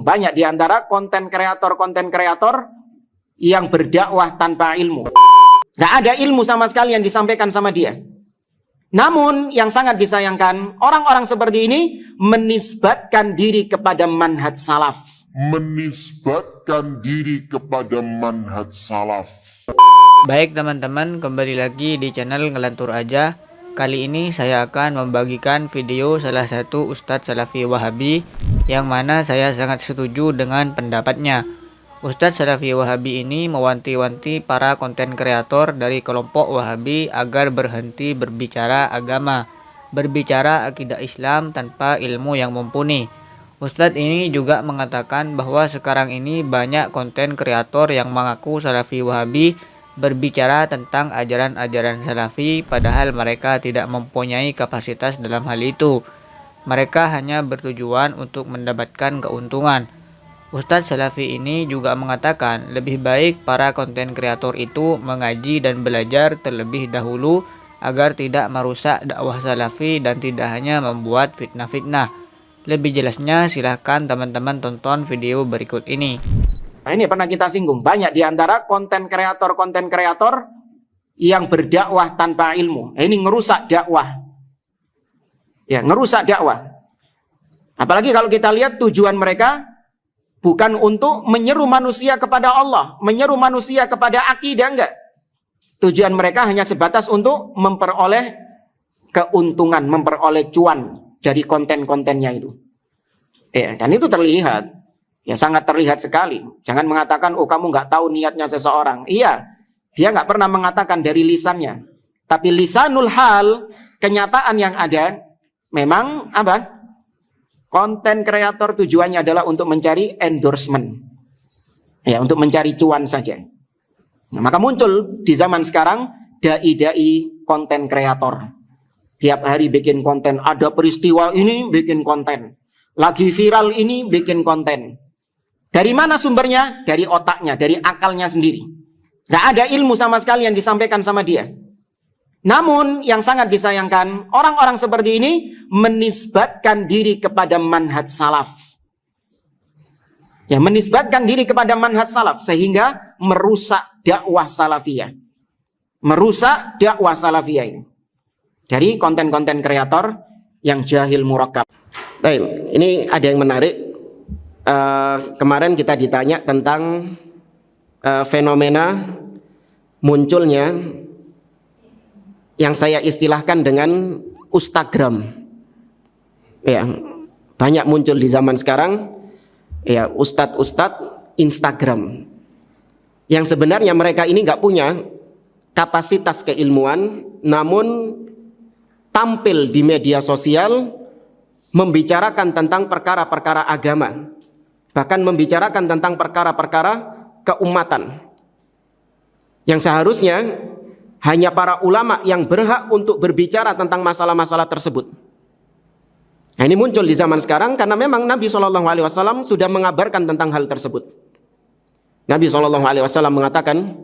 Banyak di antara konten kreator yang berdakwah tanpa ilmu. Nggak ada ilmu sama sekali yang disampaikan sama dia. Namun yang sangat disayangkan, orang-orang seperti ini menisbatkan diri kepada manhaj salaf. Baik teman-teman, kembali lagi di channel Ngelantur Aja. Kali ini saya akan membagikan video salah satu Ustadz Salafi Wahabi yang mana saya sangat setuju dengan pendapatnya. Ustadz Salafi Wahabi ini mewanti-wanti para konten kreator dari kelompok Wahabi agar berhenti berbicara agama, berbicara akidah Islam tanpa ilmu yang mumpuni. Ustadz ini juga mengatakan bahwa sekarang ini banyak konten kreator yang mengaku Salafi Wahabi berbicara tentang ajaran-ajaran Salafi padahal mereka tidak mempunyai kapasitas dalam hal itu. Mereka hanya bertujuan untuk mendapatkan keuntungan. Ustadz Salafi ini juga mengatakan lebih baik para konten kreator itu mengaji dan belajar terlebih dahulu agar tidak merusak dakwah Salafi dan tidak hanya membuat fitnah-fitnah. Lebih jelasnya silahkan teman-teman tonton video berikut ini. Nah, ini pernah kita singgung. Banyak di antara konten kreator yang berdakwah tanpa ilmu. Nah, ini ngerusak dakwah. Ya, ngerusak dakwah. Apalagi kalau kita lihat tujuan mereka bukan untuk menyeru manusia kepada Allah, menyeru manusia kepada akidah, enggak. Tujuan mereka hanya sebatas untuk memperoleh keuntungan, memperoleh cuan dari konten-kontennya itu. Ya, dan itu terlihat. Ya, sangat terlihat sekali. Jangan mengatakan, oh kamu nggak tahu niatnya seseorang. Iya, dia nggak pernah mengatakan dari lisannya. Tapi lisanul hal, kenyataan yang ada, memang apa? Konten kreator tujuannya adalah untuk mencari endorsement. Ya, untuk mencari cuan saja. Nah, maka muncul di zaman sekarang, dai-dai konten kreator. Tiap hari bikin konten, ada peristiwa ini bikin konten. Lagi viral ini bikin konten. Dari mana sumbernya? Dari otaknya, dari akalnya sendiri. Nggak ada ilmu sama sekali yang disampaikan sama dia. Namun yang sangat disayangkan, orang-orang seperti ini menisbatkan diri kepada manhaj salaf. Ya, menisbatkan diri kepada manhaj salaf sehingga merusak dakwah salafiyah. Merusak dakwah salafiyah ini. Dari konten-konten kreator yang jahil murakkab. Baik, ini ada yang menarik. Kemarin kita ditanya tentang fenomena munculnya yang saya istilahkan dengan Ustagram. Ya, banyak muncul di zaman sekarang ya ustadz Instagram. Yang sebenarnya mereka ini nggak punya kapasitas keilmuan, namun tampil di media sosial membicarakan tentang perkara-perkara agama. Bahkan membicarakan tentang perkara-perkara keumatan yang seharusnya hanya para ulama yang berhak untuk berbicara tentang masalah-masalah tersebut. Nah, ini muncul di zaman sekarang karena memang Nabi SAW sudah mengabarkan tentang hal tersebut. Nabi SAW mengatakan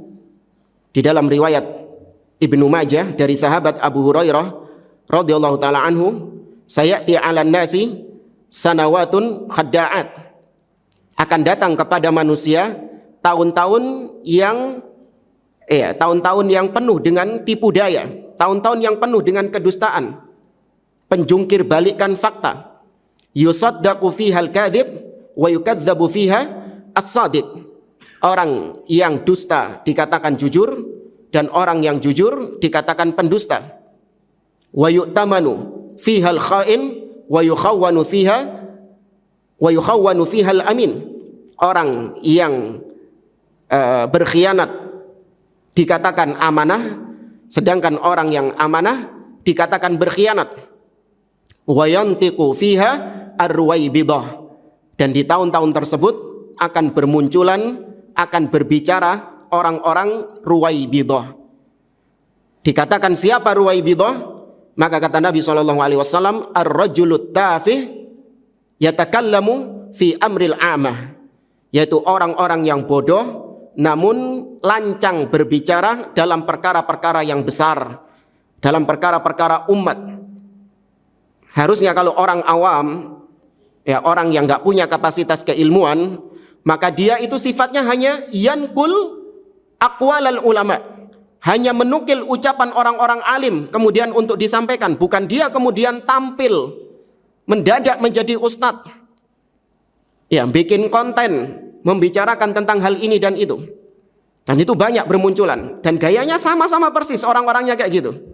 di dalam riwayat Ibnu Majah dari sahabat Abu Hurairah radhiyallahu taala anhu, sayati 'alan nasi sanawatun khadda'at, akan datang kepada manusia tahun-tahun yang penuh dengan tipu daya, tahun-tahun yang penuh dengan kedustaan, penjungkir balikan fakta. Yusaddaqu fiha al-kadhib wa yukadzdzabu fiha as-shadiq. Orang yang dusta dikatakan jujur dan orang yang jujur dikatakan pendusta. Wa yu'tamanu fiha al-kha'in wa yukhawwanu fiha al-amin. Orang yang berkhianat dikatakan amanah, sedangkan orang yang amanah dikatakan berkhianat. Wa yantiqu fiha ar-ruwaibidah. Dan di tahun-tahun tersebut akan bermunculan, akan berbicara orang-orang ruwaibidah. Dikatakan siapa ruwaibidah? Maka kata Nabi SAW, ar-rajulut tafih yatakallamu fi amril amah, yaitu orang-orang yang bodoh namun lancang berbicara dalam perkara-perkara yang besar, dalam perkara-perkara umat. Harusnya kalau orang awam ya orang yang nggak punya kapasitas keilmuan, maka dia itu sifatnya hanya yankul aqwalal ulama, hanya menukil ucapan orang-orang alim kemudian untuk disampaikan, bukan dia kemudian tampil mendadak menjadi ustadz, ya bikin konten membicarakan tentang hal ini dan itu banyak bermunculan dan gayanya sama-sama persis orang-orangnya kayak gitu.